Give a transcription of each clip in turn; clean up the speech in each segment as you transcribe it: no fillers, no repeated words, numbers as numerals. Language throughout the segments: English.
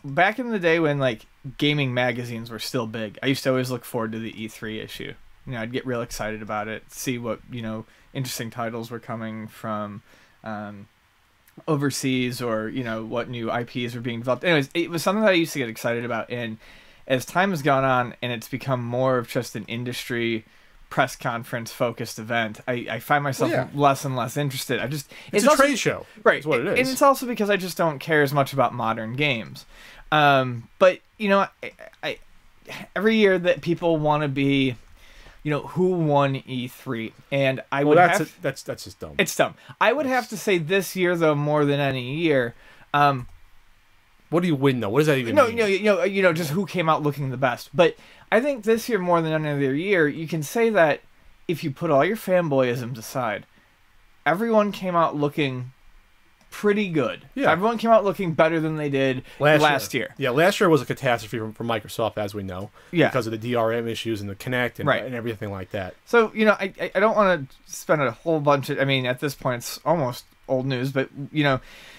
back in the day when like gaming magazines were still big, I used to always look forward to the E3 issue. I'd get real excited about it, see what interesting titles were coming from overseas, or what new IPs were being developed. Anyways, it was something that I used to get excited about, and as time has gone on and it's become more of just an industry press conference focused event, I find myself less and less interested. It's a trade show, right? Is what it is. And it's also because I just don't care as much about modern games. But I every year that people want to be, who won E3, and that's just dumb. It's dumb. I would have to say this year though, more than any year. What do you win though? What does that even mean? Just who came out looking the best. But I think this year more than any other year, you can say that if you put all your fanboyisms aside, everyone came out looking pretty good. Yeah. Everyone came out looking better than they did last year. Yeah, last year was a catastrophe for Microsoft, as we know. Yeah. Because of the DRM issues and the Kinect and everything like that. So, I don't want to spend a whole bunch of... at this point, it's almost old news, but,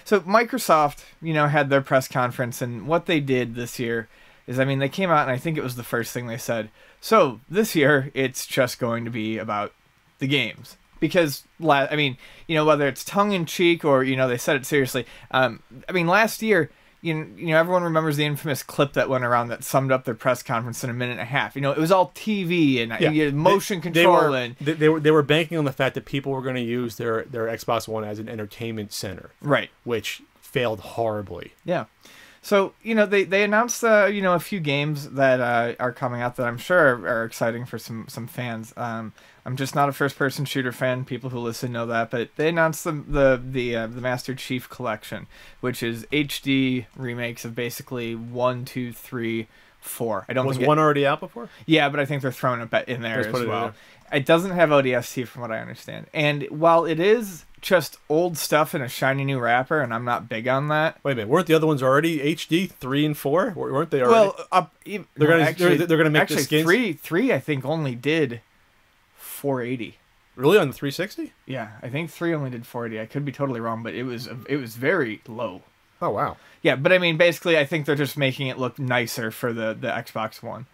So Microsoft, had their press conference, and what they did this year is, they came out, and I think it was the first thing they said. So, this year, it's just going to be about the games. Because, whether it's tongue-in-cheek or, they said it seriously. Last year, everyone remembers the infamous clip that went around that summed up their press conference in a minute and a half. It was all TV and motion control. They were banking on the fact that people were going to use their Xbox One as an entertainment center. Right. Which failed horribly. Yeah. So, they announced, a few games that are coming out that I'm sure are exciting for some fans. I'm just not a first-person shooter fan. People who listen know that. But they announced the Master Chief Collection, which is HD remakes of basically 1, 2, 3, 4. Was one already out before? Yeah, but I think they're throwing it in there as well. It doesn't have ODST from what I understand. And while it is just old stuff in a shiny new wrapper, and I'm not big on that. Wait a minute, weren't the other ones already HD 3 and 4? Weren't they already? Well, they're gonna make actually the skins. Three I think only did 480. Really, on the 360? Yeah, I think 3 only did 480. I could be totally wrong, but it was very low. Oh wow. Yeah, but basically, I think they're just making it look nicer for the Xbox One.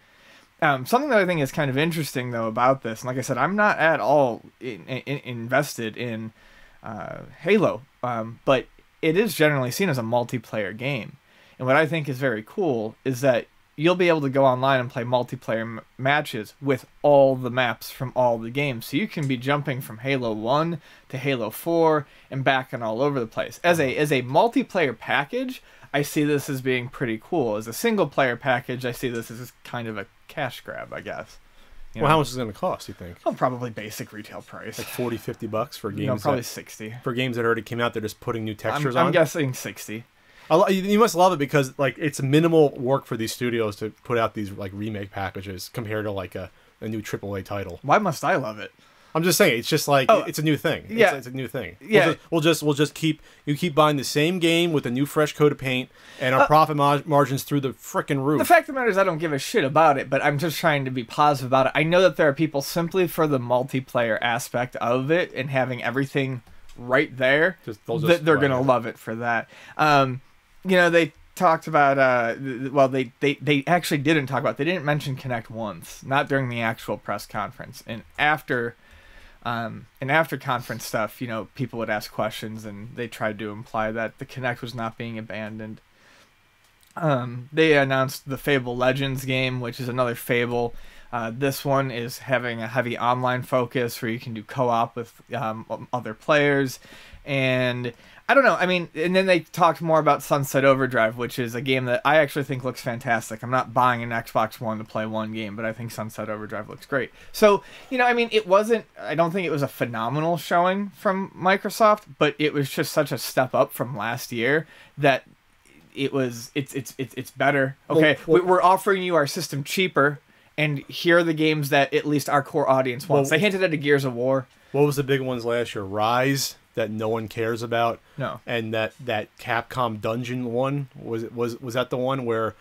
Something that I think is kind of interesting though about this, and like I said, I'm not at all invested in Halo, but it is generally seen as a multiplayer game. And what I think is very cool is that you'll be able to go online and play multiplayer matches with all the maps from all the games. So you can be jumping from Halo 1 to Halo 4 and back and all over the place. As a multiplayer package, I see this as being pretty cool. As a single player package, I see this as kind of a cash grab, I guess. Well, how much is it going to cost, you think? Oh, probably basic retail price. Like $40-$50 for games? No, probably 60. For games that already came out, they're just putting new textures on? I'm guessing 60. You must love it because it's minimal work for these studios to put out these remake packages compared to a new AAA title. Why must I love it? I'm just saying, it's just it's a new thing. Yeah. It's a new thing. Yeah. We'll just keep buying the same game with a new fresh coat of paint, and our profit margins through the frickin' roof. The fact of the matter is I don't give a shit about it, but I'm just trying to be positive about it. I know that there are people simply for the multiplayer aspect of it and having everything right there, they're going to love it for that. They talked about they actually didn't talk about, they didn't mention Kinect once, not during the actual press conference, and after conference stuff, people would ask questions and they tried to imply that the Kinect was not being abandoned. They announced the Fable Legends game, which is another Fable. This one is having a heavy online focus where you can do co-op with other players, and I don't know. And then they talked more about Sunset Overdrive, which is a game that I actually think looks fantastic. I'm not buying an Xbox One to play one game, but I think Sunset Overdrive looks great. So, it wasn't, I don't think it was a phenomenal showing from Microsoft, but it was just such a step up from last year that it's better. Okay, we're offering you our system cheaper, and here are the games that at least our core audience wants. They hinted at a Gears of War. What was the big ones last year? Rise, that no one cares about. No. And that Capcom Dungeon one, was that the one where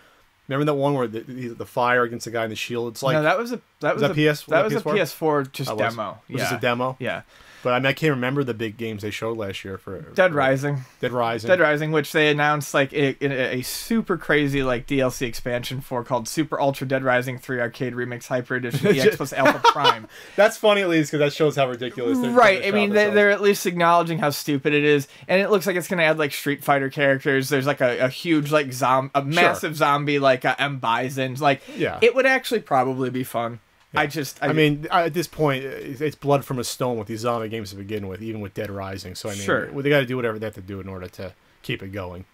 Remember that one where the fire against the guy in the shield? It's like no, that was a PS4 just demo. Was this a demo? Yeah. But I mean, I can't remember the big games they showed last year for Dead Rising. Dead Rising, which they announced like a super crazy like DLC expansion for called Super Ultra Dead Rising 3 Arcade Remix Hyper Edition EX plus Alpha Prime. That's funny at least because that shows how ridiculous. Right. I mean, they're at least acknowledging how stupid it is, and it looks like it's gonna add like Street Fighter characters. There's like a huge like massive zombie like M Bison. Like it would actually probably be fun. Yeah. I mean, at this point, it's blood from a stone with these zombie games to begin with, even with Dead Rising. So, I mean, they got to do whatever they have to do in order to keep it going.